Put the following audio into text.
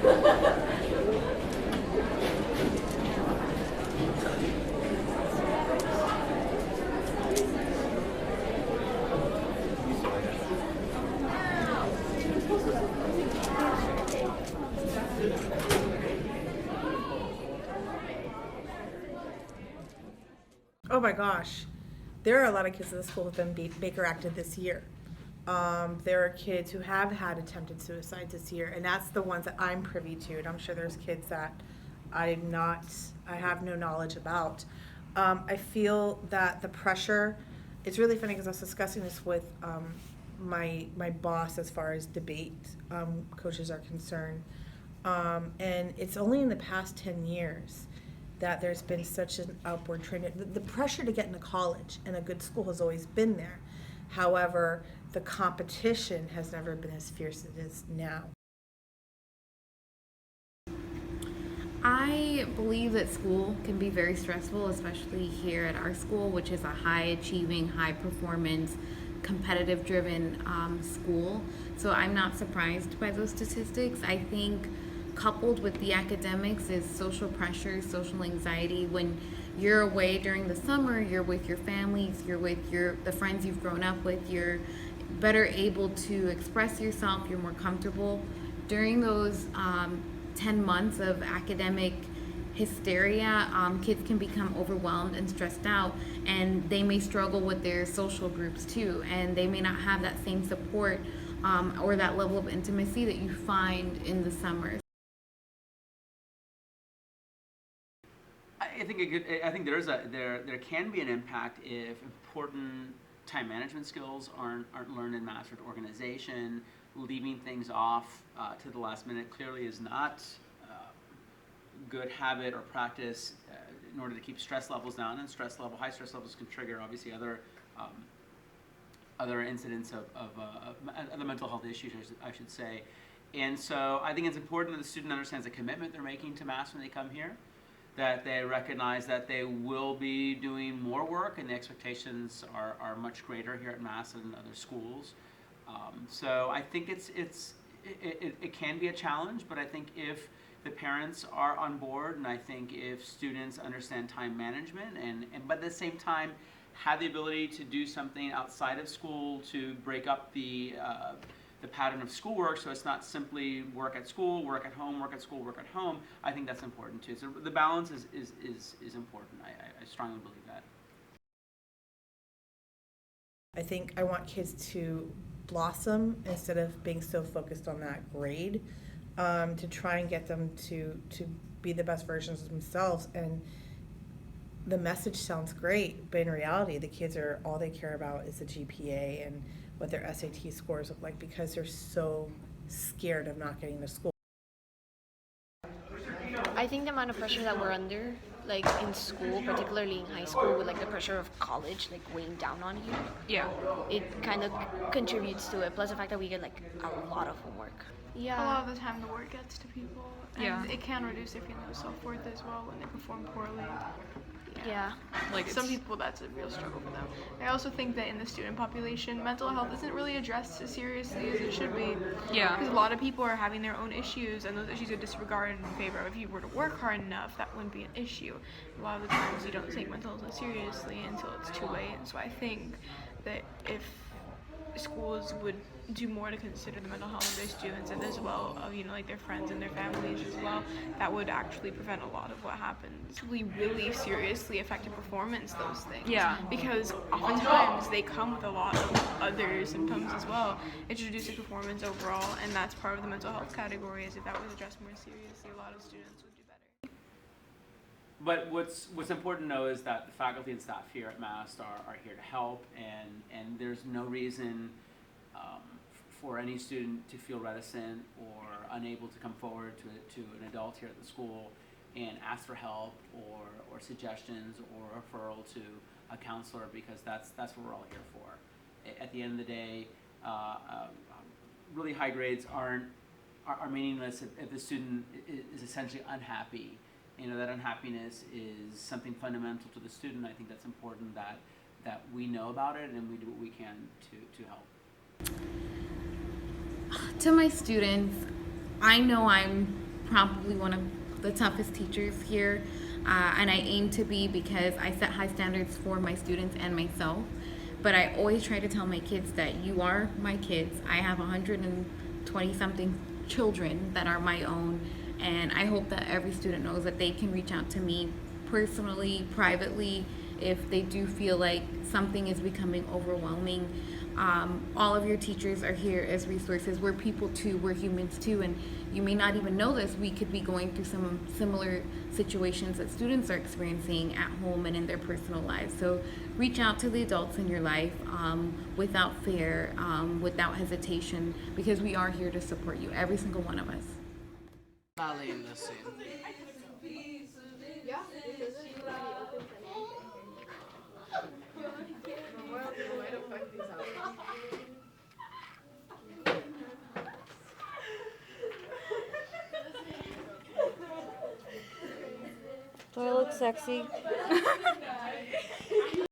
Oh my gosh, there are a lot of kids in the school who've been Baker acted this year. There are kids who have had attempted suicides this year, and that's the ones that I'm privy to. And I'm sure there's kids that I have no knowledge about. I feel that the pressure. It's really funny because I was discussing this with my boss as far as debate coaches are concerned, and it's only in the past 10 years that there's been such an upward trend. The pressure to get into college and a good school has always been there. However, the competition has never been as fierce as it is now. I believe that school can be very stressful, especially here at our school, which is a high achieving, high performance, competitive driven school. So I'm not surprised by those statistics. I think coupled with the academics is social pressure, social anxiety. When you're away during the summer, you're with your families, you're with the friends you've grown up with, you're better able to express yourself, you're more comfortable. During those 10 months of academic hysteria, kids can become overwhelmed and stressed out, and they may struggle with their social groups too, and they may not have that same support or that level of intimacy that you find in the summer. I think there can be an impact if important time management skills aren't learned and mastered. Organization, leaving things off to the last minute clearly is not good habit or practice in order to keep stress levels down. And high stress levels can trigger obviously other incidents of other mental health issues, I should say. And so I think it's important that the student understands the commitment they're making to Mass when they come here, that they recognize that they will be doing more work and the expectations are much greater here at Mass than other schools. So I think it can be a challenge, but I think if the parents are on board, and I think if students understand time management but at the same time have the ability to do something outside of school to break up the pattern of schoolwork, so it's not simply work at school, work at home, work at school, work at home. I think that's important too. So the balance is important. I strongly believe that. I think I want kids to blossom instead of being so focused on that grade, to try and get them to be the best versions of themselves. And the message sounds great, but in reality, the kids all they care about is the GPA and what their SAT scores look like because they're so scared of not getting to school. I think the amount of pressure that we're under, like in school, particularly in high school, with like the pressure of college, like weighing down on you. Yeah. It kind of contributes to it. Plus the fact that we get like a lot of homework. Yeah. A lot of the time the work gets to people, and Yeah. it can reduce their feeling of self-worth as well when they perform poorly. Yeah. Like Some people, that's a real struggle for them. I also think that in the student population, mental health isn't really addressed as seriously as it should be. Yeah. Because a lot of people are having their own issues, and those issues are disregarded in favor of if you were to work hard enough, that wouldn't be an issue. A lot of the times you don't take mental health seriously until it's too late. And so I think that if schools would do more to consider the mental health of their students and as well of like their friends and their families as well, that would actually prevent a lot of what happens. Really seriously affect your performance, those things. Yeah. Because oftentimes they come with a lot of other symptoms as well. It reduces performance overall, and that's part of the mental health category. Is if that was addressed more seriously, a lot of students would do better. But what's important to know is that the faculty and staff here at Mast are here to help, and there's no reason for any student to feel reticent or unable to come forward to an adult here at the school and ask for help or suggestions or referral to a counselor, because that's what we're all here for. At the end of the day, really high grades are meaningless if the student is essentially unhappy. That unhappiness is something fundamental to the student. I think that's important that we know about it and we do what we can to help. To my students, I know I'm probably one of the toughest teachers here, and I aim to be because I set high standards for my students and myself. But I always try to tell my kids that you are my kids. I have 120 something children that are my own, and I hope that every student knows that they can reach out to me personally, privately, if they do feel like something is becoming overwhelming. All of your teachers are here as resources. We're people too, we're humans too, and you may not even know this. We could be going through some similar situations that students are experiencing at home and in their personal lives. So reach out to the adults in your life without fear, without hesitation, because we are here to support you, every single one of us. Ballet in this scene. Do I look sexy?